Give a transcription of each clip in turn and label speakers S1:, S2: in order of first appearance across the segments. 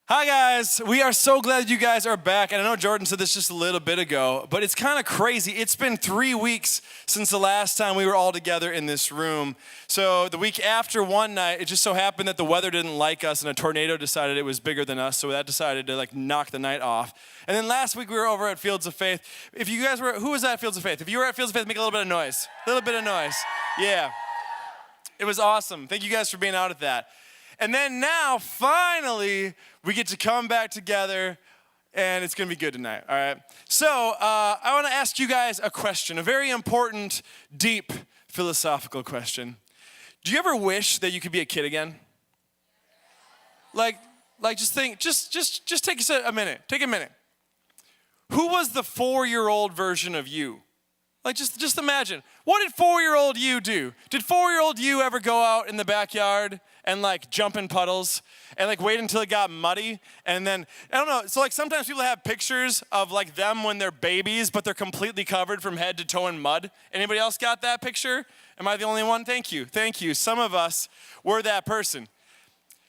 S1: Hi guys, we are so glad you guys are back. And I know Jordan said this just a little bit ago, but it's kind of crazy. It's been 3 weeks since the last time we were all together in this room. So the week after one night, it just so happened that the weather didn't like us and a tornado decided it was bigger than us. So that decided to knock the night off. And then last week we were over at Fields of Faith. If you guys were, who was at Fields of Faith? If you were at Fields of Faith, make a little bit of noise. A little bit of noise. Yeah. It was awesome. Thank you guys for being out at that. And then now, finally, we get to come back together, and it's going to be good tonight, all right? So I want to ask you guys a question, a very important, deep, philosophical question. Do you ever wish that you could be a kid again? Like just think, just take a minute. Take a minute. Who was the 4-year-old version of you? Just imagine. What did 4-year-old you do? Did 4-year-old you ever go out in the backyard and jump in puddles and wait until it got muddy? And then, I don't know, so sometimes people have pictures of them when they're babies, but they're completely covered from head to toe in mud. Anybody else got that picture? Am I the only one? Thank you. Some of us were that person.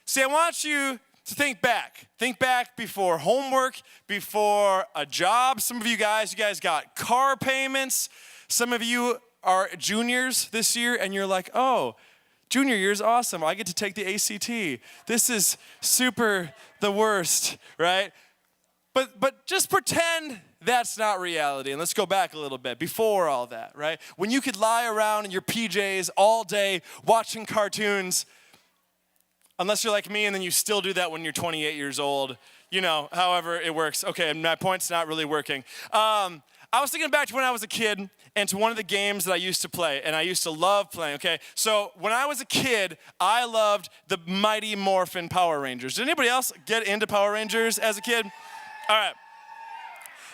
S1: See, I want you to think back. Think back before homework, before a job. Some of you guys got car payments. Some of you are juniors this year, and you're like, oh, junior year is awesome. I get to take the ACT. This is super the worst, right? But just pretend that's not reality. And let's go back a little bit before all that, right? When you could lie around in your PJs all day watching cartoons, unless you're like me and then you still do that when you're 28 years old. However it works. Okay, my point's not really working. I was thinking back to when I was a kid and to one of the games that I used to play, and I used to love playing, okay? So when I was a kid, I loved the Mighty Morphin Power Rangers. Did anybody else get into Power Rangers as a kid? All right.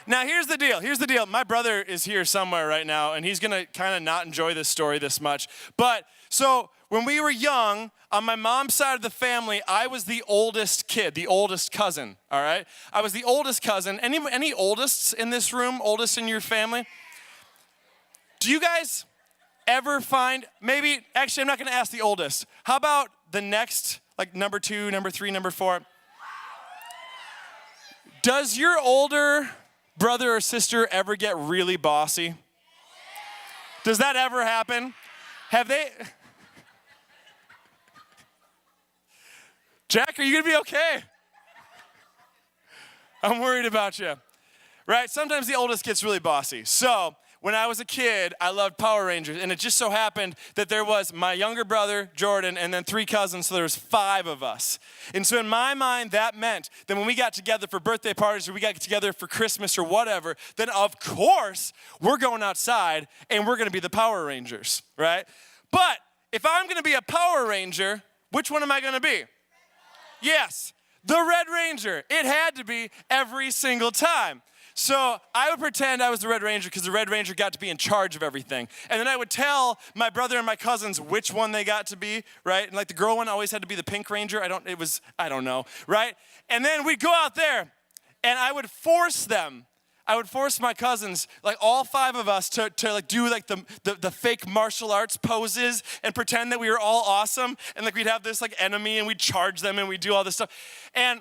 S1: Now, here's the deal. My brother is here somewhere right now, and he's going to kind of not enjoy this story this much. But, so when we were young, on my mom's side of the family, I was the oldest kid, the oldest cousin, all right? I was the oldest cousin. Any oldests in this room, oldest in your family? Do you guys ever find, actually, I'm not going to ask the oldest. How about the next, number 2, number 3, number 4? Does your older brother or sister ever get really bossy? Does that ever happen? Have they? Jack, are you going to be okay? I'm worried about you. Right? Sometimes the oldest gets really bossy. So, when I was a kid, I loved Power Rangers, and it just so happened that there was my younger brother, Jordan, and then 3 cousins, so there was 5 of us. And so in my mind, that meant that when we got together for birthday parties or we got together for Christmas or whatever, then of course, we're going outside and we're gonna be the Power Rangers, right? But if I'm gonna be a Power Ranger, which one am I gonna be? Yes, the Red Ranger. It had to be every single time. So I would pretend I was the Red Ranger because the Red Ranger got to be in charge of everything. And then I would tell my brother and my cousins which one they got to be, right? And the girl one always had to be the Pink Ranger. I don't know, right? And then we'd go out there and I would force them. I would force my cousins, all 5 of us to do the fake martial arts poses and pretend that we were all awesome. And we'd have this enemy and we'd charge them and we'd do all this stuff. And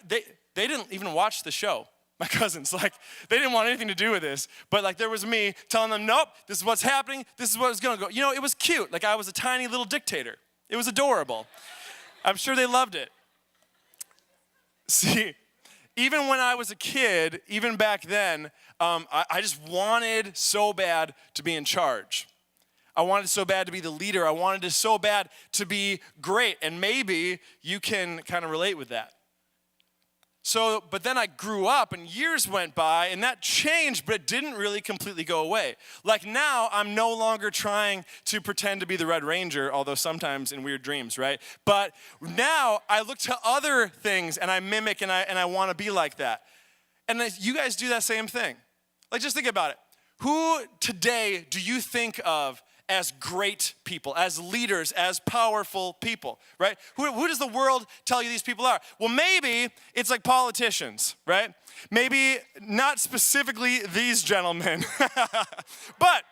S1: they didn't even watch the show. My cousins, they didn't want anything to do with this. But there was me telling them, nope, this is what's happening. This is what's going to go. It was cute. I was a tiny little dictator. It was adorable. I'm sure they loved it. See, even when I was a kid, even back then, I just wanted so bad to be in charge. I wanted so bad to be the leader. I wanted so bad to be great. And maybe you can kind of relate with that. So, but then I grew up and years went by and that changed, but it didn't really completely go away. Now, I'm no longer trying to pretend to be the Red Ranger, although sometimes in weird dreams, right? But now I look to other things and I mimic and I want to be like that. And you guys do that same thing. Just think about it. Who today do you think of as great people, as leaders, as powerful people, right? Who does the world tell you these people are? Well, maybe it's politicians, right? Maybe not specifically these gentlemen, but,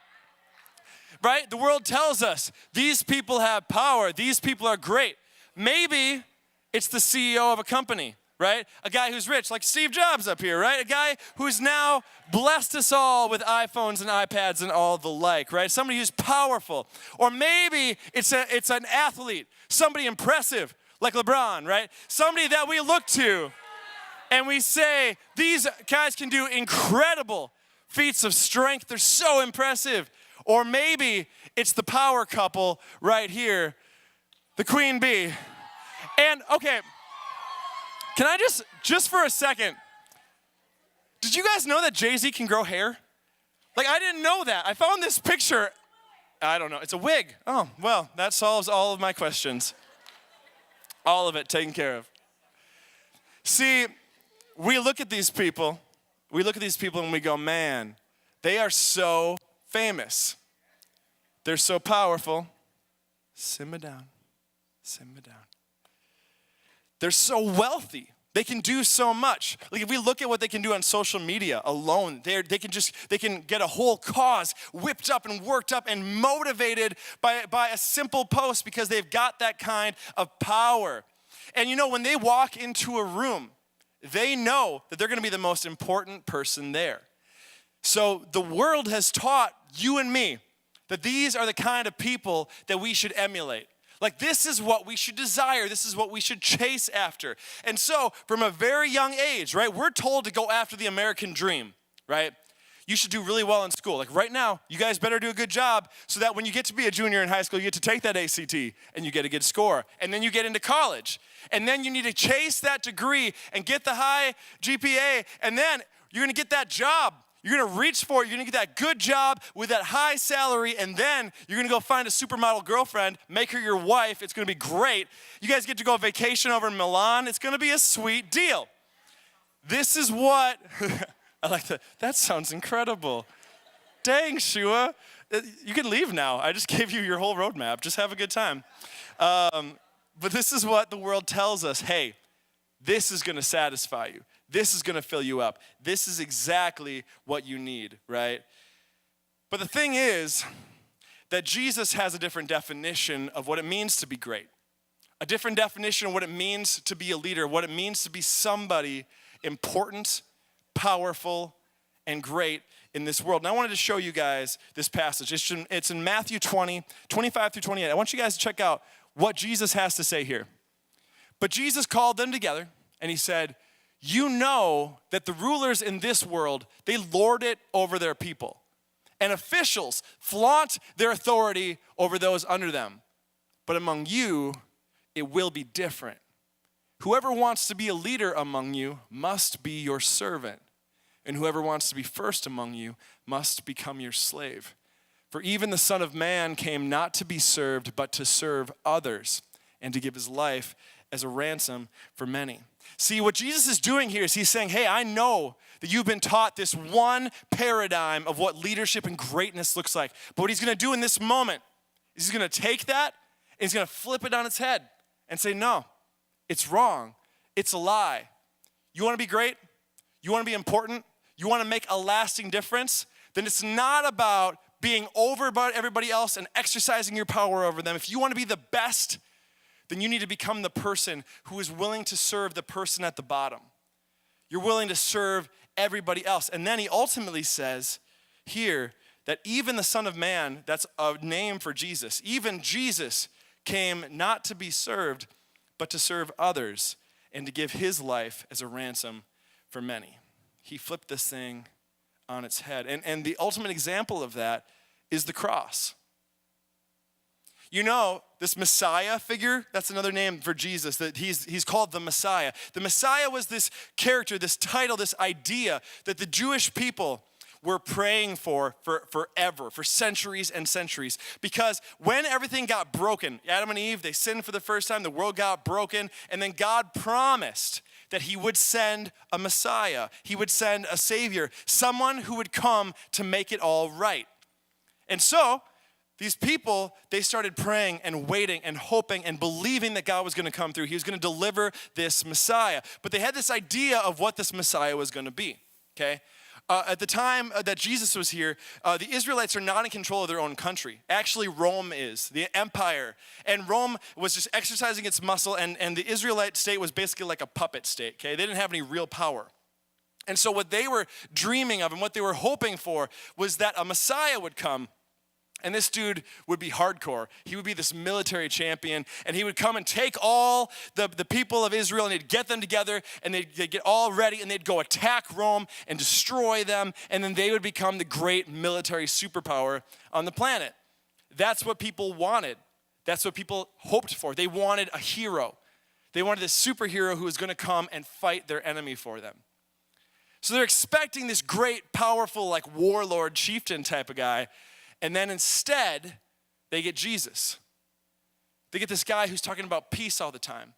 S1: right? The world tells us these people have power, these people are great. Maybe it's the CEO of a company, right? A guy who's rich, like Steve Jobs up here, right? A guy who's now blessed us all with iPhones and iPads and all the like, right? Somebody who's powerful. Or maybe it's an athlete, somebody impressive, like LeBron, right? Somebody that we look to and we say, these guys can do incredible feats of strength. They're so impressive. Or maybe it's the power couple right here, the queen bee. And okay, can I just for a second, did you guys know that Jay-Z can grow hair? Like, I didn't know that. I found this picture. I don't know. It's a wig. Oh, well, that solves all of my questions. All of it taken care of. See, we look at these people and we go, man, they are so famous. They're so powerful. Simmer down. Simmer down. They're so wealthy. They can do so much. Like if we look at what they can do on social media alone, they can get a whole cause whipped up and worked up and motivated by a simple post because they've got that kind of power. And you know, when they walk into a room, they know that they're going to be the most important person there. So the world has taught you and me that these are the kind of people that we should emulate. Like this is what we should desire. This is what we should chase after. And so from a very young age, right, we're told to go after the American dream, right? You should do really well in school. Like right now, you guys better do a good job so that when you get to be a junior in high school, you get to take that ACT and you get a good score. And then you get into college. And then you need to chase that degree and get the high GPA. And then you're gonna get that job. You're gonna reach for it, you're gonna get that good job with that high salary, and then you're gonna go find a supermodel girlfriend, make her your wife, it's gonna be great. You guys get to go on vacation over in Milan, it's gonna be a sweet deal. This is what, I like that sounds incredible. Dang, Shua, you can leave now. I just gave you your whole roadmap, just have a good time. But this is what the world tells us, hey, this is gonna satisfy you. This is gonna fill you up. This is exactly what you need, right? But the thing is that Jesus has a different definition of what it means to be great. A different definition of what it means to be a leader, what it means to be somebody important, powerful, and great in this world. And I wanted to show you guys this passage. It's in Matthew 20, 25 through 28. I want you guys to check out what Jesus has to say here. But Jesus called them together and he said, you know that the rulers in this world, they lord it over their people. And officials flaunt their authority over those under them. But among you, it will be different. Whoever wants to be a leader among you must be your servant. And whoever wants to be first among you must become your slave. For even the Son of Man came not to be served, but to serve others and to give his life as a ransom for many. See, what Jesus is doing here is he's saying, hey, I know that you've been taught this one paradigm of what leadership and greatness looks like. But what he's gonna do in this moment is he's gonna take that and he's gonna flip it on its head and say, no, it's wrong. It's a lie. You wanna be great? You wanna be important? You wanna make a lasting difference? Then it's not about being over everybody else and exercising your power over them. If you wanna be the best, then you need to become the person who is willing to serve the person at the bottom. You're willing to serve everybody else. And then he ultimately says here that even the Son of Man, that's a name for Jesus, even Jesus came not to be served, but to serve others and to give his life as a ransom for many. He flipped this thing on its head. And the ultimate example of that is the cross. You know, this Messiah figure, that's another name for Jesus, that he's called the Messiah. The Messiah was this character, this title, this idea that the Jewish people were praying for forever, for centuries and centuries. Because when everything got broken, Adam and Eve, they sinned for the first time, the world got broken, and then God promised that he would send a Messiah. He would send a Savior, someone who would come to make it all right. And so, these people, they started praying and waiting and hoping and believing that God was going to come through. He was going to deliver this Messiah. But they had this idea of what this Messiah was going to be, okay? At the time that Jesus was here, the Israelites are not in control of their own country. Actually, Rome is, the empire. And Rome was just exercising its muscle, and the Israelite state was basically like a puppet state, okay? They didn't have any real power. And so what they were dreaming of and what they were hoping for was that a Messiah would come. And this dude would be hardcore. He would be this military champion, and he would come and take all the people of Israel, and he'd get them together, and they'd get all ready, and they'd go attack Rome and destroy them, and then they would become the great military superpower on the planet. That's what people wanted. That's what people hoped for. They wanted a hero. They wanted this superhero who was going to come and fight their enemy for them. So they're expecting this great, powerful, like warlord, chieftain type of guy. And then instead, they get Jesus. They get this guy who's talking about peace all the time.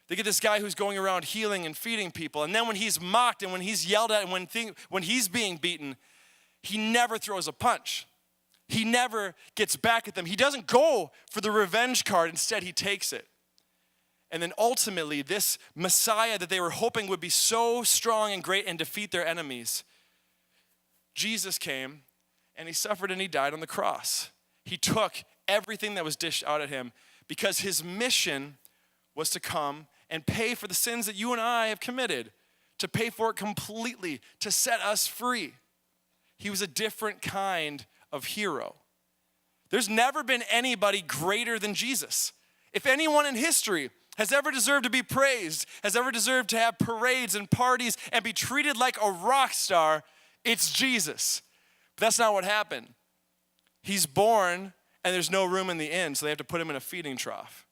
S1: They get this guy who's going around healing and feeding people. And then when he's mocked and when he's yelled at and when he's being beaten, he never throws a punch. He never gets back at them. He doesn't go for the revenge card. Instead, he takes it. And then ultimately, this Messiah that they were hoping would be so strong and great and defeat their enemies, Jesus came. And he suffered and he died on the cross. He took everything that was dished out at him because his mission was to come and pay for the sins that you and I have committed, to pay for it completely, to set us free. He was a different kind of hero. There's never been anybody greater than Jesus. If anyone in history has ever deserved to be praised, has ever deserved to have parades and parties and be treated like a rock star, it's Jesus. But that's not what happened. He's born, and there's no room in the inn, so they have to put him in a feeding trough.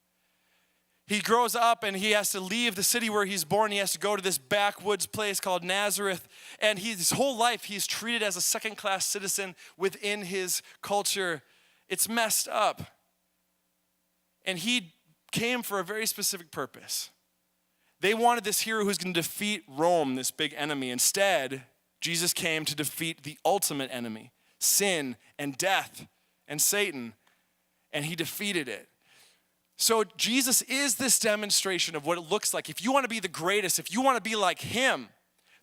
S1: He grows up, and he has to leave the city where he's born. He has to go to this backwoods place called Nazareth, and his whole life he's treated as a second-class citizen within his culture. It's messed up. And he came for a very specific purpose. They wanted this hero who's going to defeat Rome, this big enemy. Instead, Jesus came to defeat the ultimate enemy, sin and death and Satan, and he defeated it. So Jesus is this demonstration of what it looks like. If you want to be the greatest, if you want to be like him,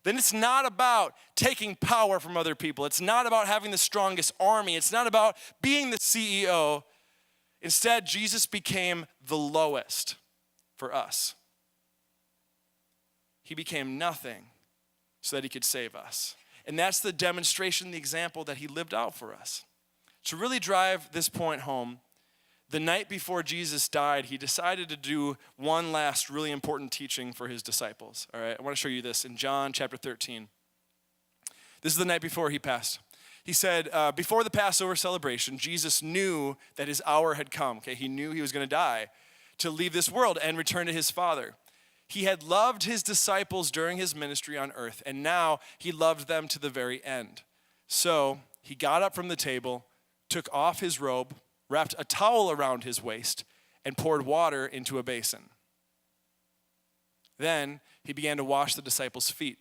S1: then it's not about taking power from other people. It's not about having the strongest army. It's not about being the CEO. Instead, Jesus became the lowest for us. He became nothing so that he could save us. And that's the demonstration, the example that he lived out for us. To really drive this point home, the night before Jesus died, he decided to do one last really important teaching for his disciples. All right, I want to show you this in John chapter 13. This is the night before he passed. He said, before the Passover celebration, Jesus knew that his hour had come. Okay, he knew he was going to die, to leave this world and return to his Father. He had loved his disciples during his ministry on earth, and now he loved them to the very end. So he got up from the table, took off his robe, wrapped a towel around his waist, and poured water into a basin. Then he began to wash the disciples' feet,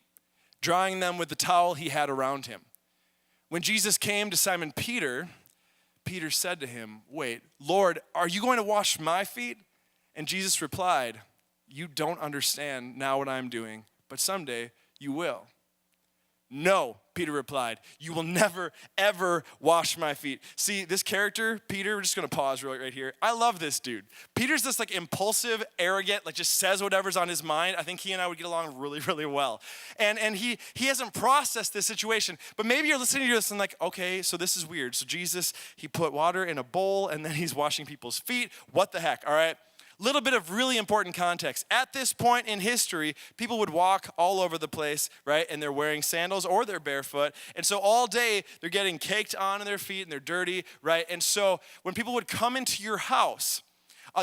S1: drying them with the towel he had around him. When Jesus came to Simon Peter, Peter said to him, "Wait, Lord, are you going to wash my feet?" And Jesus replied, "You don't understand now what I'm doing, but someday you will." "No," Peter replied, "you will never, ever wash my feet." See, this character, Peter, we're just going to pause right here. I love this dude. Peter's this like impulsive, arrogant, like just says whatever's on his mind. I think he and I would get along really, really well. And he hasn't processed this situation. But maybe you're listening to this and like, okay, so this is weird. So Jesus, he put water in a bowl and then he's washing people's feet. What the heck, all right? Little bit of really important context. At this point in history, people would walk all over the place, right? And they're wearing sandals or they're barefoot. And so all day, they're getting caked on in their feet and they're dirty, right? And so when people would come into your house,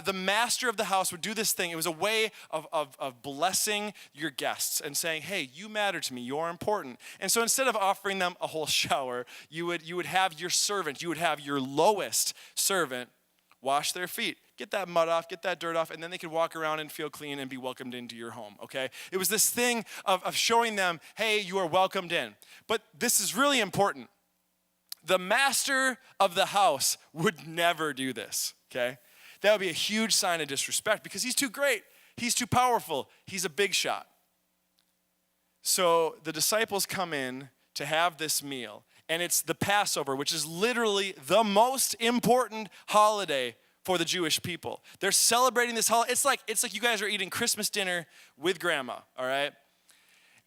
S1: the master of the house would do this thing. It was a way of blessing your guests and saying, hey, you matter to me. You're important. And so instead of offering them a whole shower, you would have your servant, you would have your lowest servant wash their feet. Get that mud off, get that dirt off, and then they could walk around and feel clean and be welcomed into your home, okay? It was this thing of showing them, hey, you are welcomed in. But this is really important. The master of the house would never do this, okay? That would be a huge sign of disrespect because he's too great. He's too powerful. He's a big shot. So the disciples come in to have this meal. And it's the Passover, which is literally the most important holiday for the Jewish people. They're celebrating this holiday. It's like you guys are eating Christmas dinner with grandma, all right?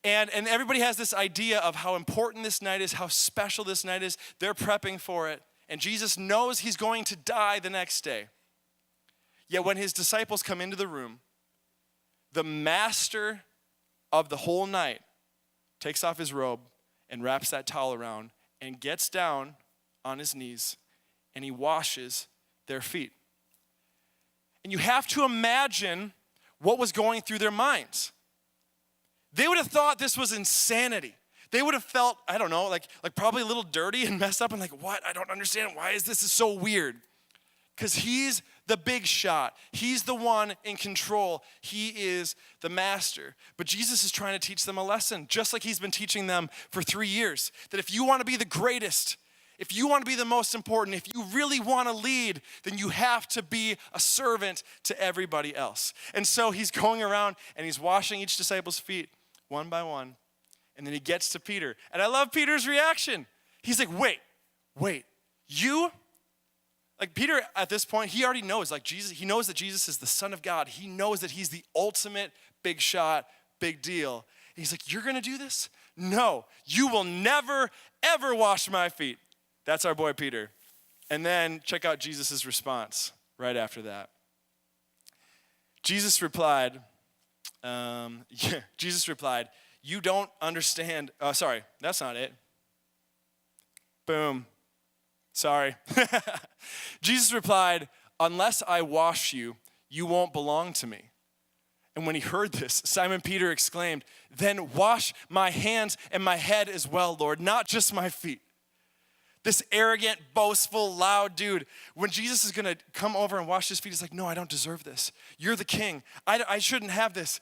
S1: And everybody has this idea of how important this night is, how special this night is. They're prepping for it. And Jesus knows he's going to die the next day. Yet when his disciples come into the room, the master of the whole night takes off his robe and wraps that towel around and gets down on his knees and he washes their feet. And you have to imagine what was going through their minds. They would have thought this was insanity. They would have felt, I don't know, like probably a little dirty and messed up and like, what? I don't understand. Why is this so weird? Because he's the big shot. He's the one in control. He is the master. But Jesus is trying to teach them a lesson, just like he's been teaching them for 3 years. That if you want to be the greatest, if you want to be the most important, if you really want to lead, then you have to be a servant to everybody else. And so he's going around and he's washing each disciple's feet one by one. And then he gets to Peter. And I love Peter's reaction. He's like, wait, you? Like Peter at this point, he already knows, like Jesus, he knows that Jesus is the Son of God. He knows that he's the ultimate big shot, big deal. And he's like, you're gonna do this? No, you will never, ever wash my feet. That's our boy Peter. And then check out Jesus' response right after that. Jesus replied, you don't understand. Sorry, that's not it. Boom. Sorry. Jesus replied, unless I wash you, you won't belong to me. And when he heard this, Simon Peter exclaimed, then wash my hands and my head as well, Lord, not just my feet. This arrogant, boastful, loud dude, when Jesus is gonna come over and wash his feet, he's like, no, I don't deserve this. You're the king. I shouldn't have this.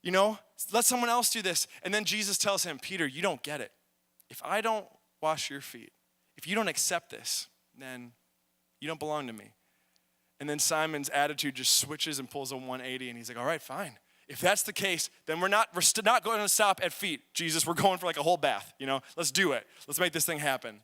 S1: You know, let someone else do this. And then Jesus tells him, Peter, you don't get it. If I don't wash your feet, if you don't accept this, then you don't belong to me. And then Simon's attitude just switches and pulls a 180, and he's like, all right, fine. If that's the case, then we're not going to stop at feet, Jesus. We're going for like a whole bath, you know? Let's do it. Let's make this thing happen.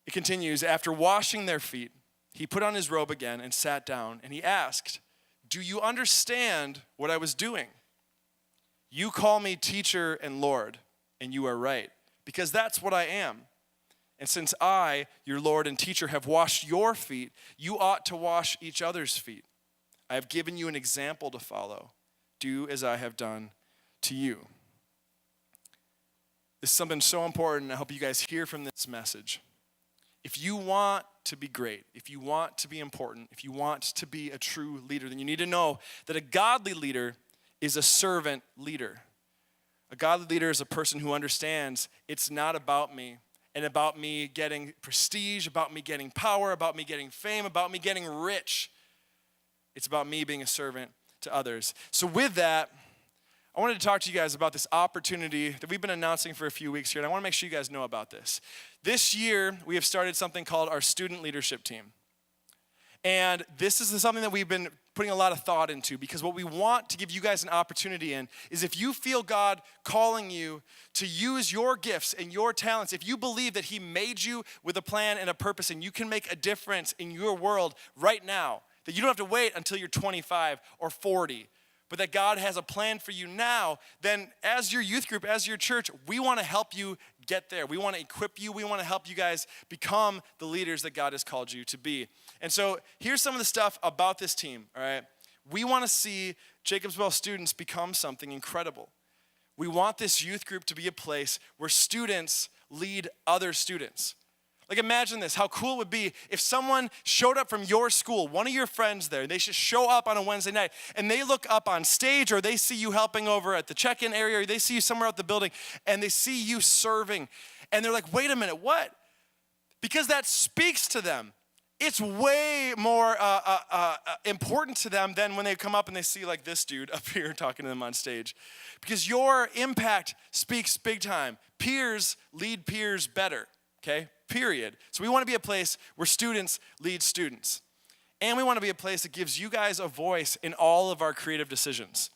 S1: It continues, after washing their feet, he put on his robe again and sat down, and he asked, do you understand what I was doing? You call me teacher and Lord, and you are right, because that's what I am. And since I, your Lord and teacher, have washed your feet, you ought to wash each other's feet. I have given you an example to follow. Do as I have done to you. This is something so important. I hope you guys hear from this message. If you want to be great, if you want to be important, if you want to be a true leader, then you need to know that a godly leader is a servant leader. A godly leader is a person who understands it's not about me and about me getting prestige, about me getting power, about me getting fame, about me getting rich. It's about me being a servant to others. So with that, I wanted to talk to you guys about this opportunity that we've been announcing for a few weeks here, and I want to make sure you guys know about this. This year, we have started something called our student leadership team. And this is something that we've been putting a lot of thought into, because what we want to give you guys an opportunity in is if you feel God calling you to use your gifts and your talents, if you believe that he made you with a plan and a purpose and you can make a difference in your world right now, that you don't have to wait until you're 25 or 40, but that God has a plan for you now, then as your youth group, as your church, we want to help you get there. We want to equip you. We want to help you guys become the leaders that God has called you to be. And so here's some of the stuff about this team, all right? We want to see Jacobswell students become something incredible. We want this youth group to be a place where students lead other students. Like imagine this, how cool it would be if someone showed up from your school, one of your friends there, they should show up on a Wednesday night, and they look up on stage, or they see you helping over at the check-in area, or they see you somewhere out the building, and they see you serving, and they're like, wait a minute, what? Because that speaks to them. It's way more important to them than when they come up and they see like this dude up here talking to them on stage. Because your impact speaks big time. Peers lead peers better, okay? Period. So we want to be a place where students lead students. And we want to be a place that gives you guys a voice in all of our creative decisions.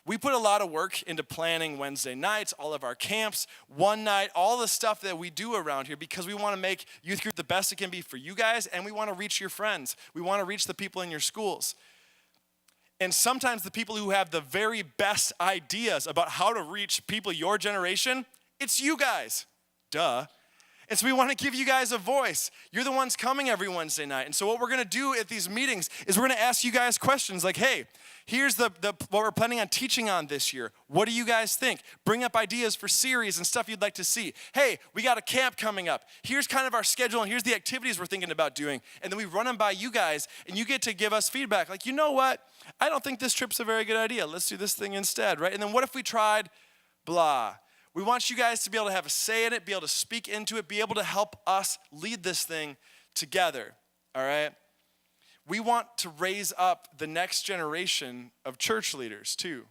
S1: We put a lot of work into planning Wednesday nights, all of our camps, one night, all the stuff that we do around here because we want to make youth group the best it can be for you guys, and we want to reach your friends. We want to reach the people in your schools. And sometimes the people who have the very best ideas about how to reach people your generation, it's you guys. Duh. And so we want to give you guys a voice. You're the ones coming every Wednesday night. And so what we're going to do at these meetings is we're going to ask you guys questions like, hey, here's what we're planning on teaching on this year. What do you guys think? Bring up ideas for series and stuff you'd like to see. Hey, we got a camp coming up. Here's kind of our schedule and here's the activities we're thinking about doing. And then we run them by you guys and you get to give us feedback. Like, you know what? I don't think this trip's a very good idea. Let's do this thing instead, right? And then what if we tried blah? We want you guys to be able to have a say in it, be able to speak into it, be able to help us lead this thing together, all right? We want to raise up the next generation of church leaders too.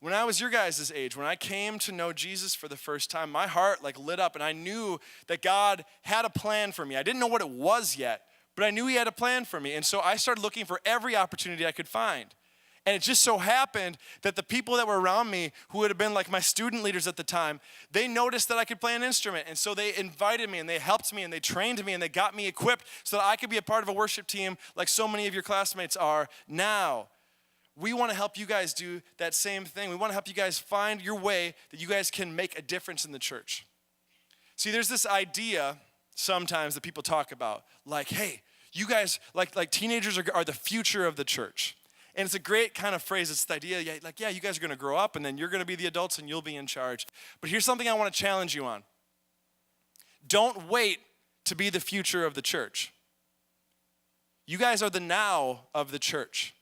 S1: When I was your guys' age, when I came to know Jesus for the first time, my heart lit up and I knew that God had a plan for me. I didn't know what it was yet, but I knew he had a plan for me. And so I started looking for every opportunity I could find. And it just so happened that the people that were around me, who would have been like my student leaders at the time, they noticed that I could play an instrument. And so they invited me and they helped me and they trained me and they got me equipped so that I could be a part of a worship team like so many of your classmates are now. We want to help you guys do that same thing. We want to help you guys find your way that you guys can make a difference in the church. See, there's this idea sometimes that people talk about, like, hey, you guys, like teenagers are the future of the church. And it's a great kind of phrase. It's the idea, you guys are going to grow up and then you're going to be the adults and you'll be in charge. But here's something I want to challenge you on. Don't wait to be the future of the church. You guys are the now of the church.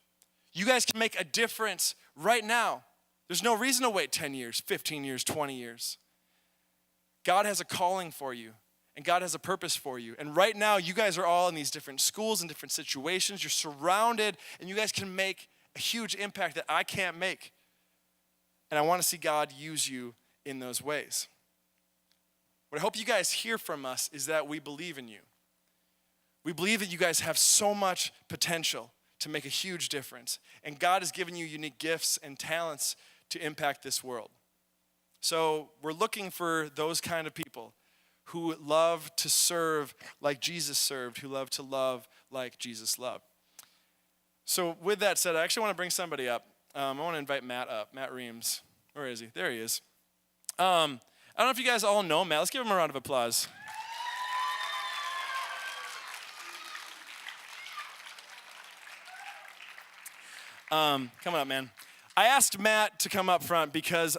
S1: You guys can make a difference right now. There's no reason to wait 10 years, 15 years, 20 years. God has a calling for you. And God has a purpose for you. And right now, you guys are all in these different schools and different situations. You're surrounded, and you guys can make a huge impact that I can't make. And I want to see God use you in those ways. What I hope you guys hear from us is that we believe in you. We believe that you guys have so much potential to make a huge difference. And God has given you unique gifts and talents to impact this world. So we're looking for those kind of people who love to serve like Jesus served, who love to love like Jesus loved. So with that said, I actually want to bring somebody up. I want to invite Matt up, Matt Reams. Where is he? There he is. I don't know if you guys all know Matt. Let's give him a round of applause. Come on up, man. I asked Matt to come up front because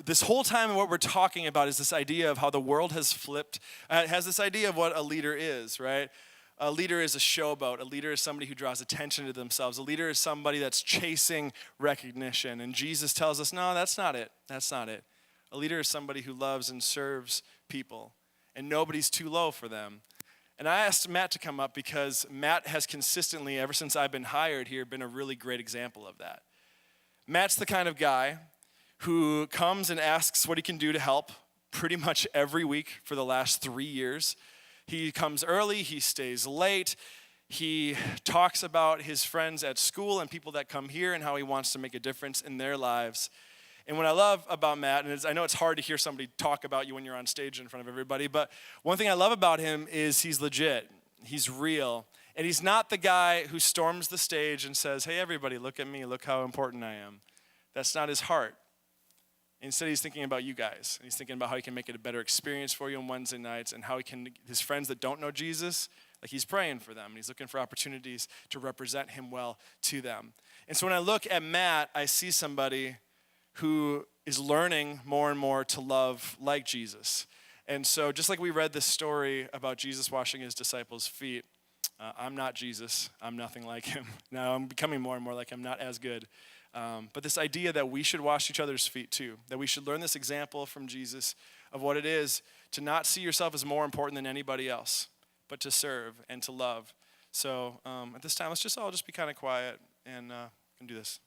S1: this whole time what we're talking about is this idea of how the world has flipped. It has this idea of what a leader is, right? A leader is a showboat. A leader is somebody who draws attention to themselves. A leader is somebody that's chasing recognition. And Jesus tells us, no, that's not it. That's not it. A leader is somebody who loves and serves people. And nobody's too low for them. And I asked Matt to come up because Matt has consistently, ever since I've been hired here, been a really great example of that. Matt's the kind of guy who comes and asks what he can do to help pretty much every week for the last 3 years. He comes early, he stays late, he talks about his friends at school and people that come here and how he wants to make a difference in their lives. And what I love about Matt, and I know it's hard to hear somebody talk about you when you're on stage in front of everybody, but one thing I love about him is he's legit, he's real. And he's not the guy who storms the stage and says, hey, everybody, look at me, look how important I am. That's not his heart. Instead, he's thinking about you guys. And he's thinking about how he can make it a better experience for you on Wednesday nights and how he can, his friends that don't know Jesus, like he's praying for them. And he's looking for opportunities to represent him well to them. And so when I look at Matt, I see somebody who is learning more and more to love like Jesus. And so just like we read this story about Jesus washing his disciples' feet, I'm not Jesus. I'm nothing like him. Now I'm becoming more and more like him, not as good. But this idea that we should wash each other's feet too, that we should learn this example from Jesus of what it is to not see yourself as more important than anybody else, but to serve and to love. So at this time, let's all be kind of quiet and do this.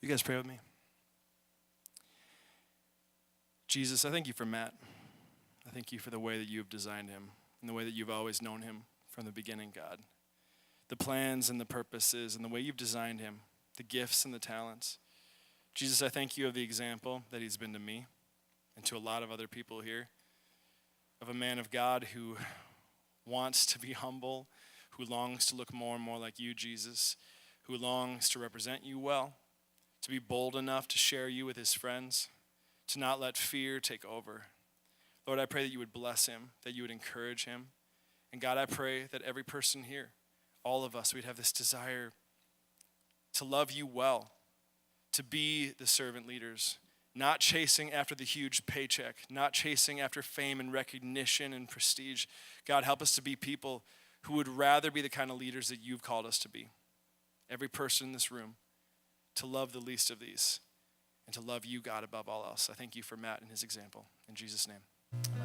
S1: You guys pray with me? Jesus, I thank you for Matt. I thank you for the way that you have designed him and the way that you've always known him from the beginning, God. The plans and the purposes and the way you've designed him, the gifts and the talents. Jesus, I thank you of the example that he's been to me and to a lot of other people here, of a man of God who wants to be humble, who longs to look more and more like you, Jesus, who longs to represent you well, to be bold enough to share you with his friends, to not let fear take over. Lord, I pray that you would bless him, that you would encourage him. And God, I pray that every person here, all of us, we'd have this desire to love you well, to be the servant leaders, not chasing after the huge paycheck, not chasing after fame and recognition and prestige. God, help us to be people who would rather be the kind of leaders that you've called us to be. Every person in this room, to love the least of these and to love you, God, above all else. I thank you for Matt and his example. In Jesus' name, amen.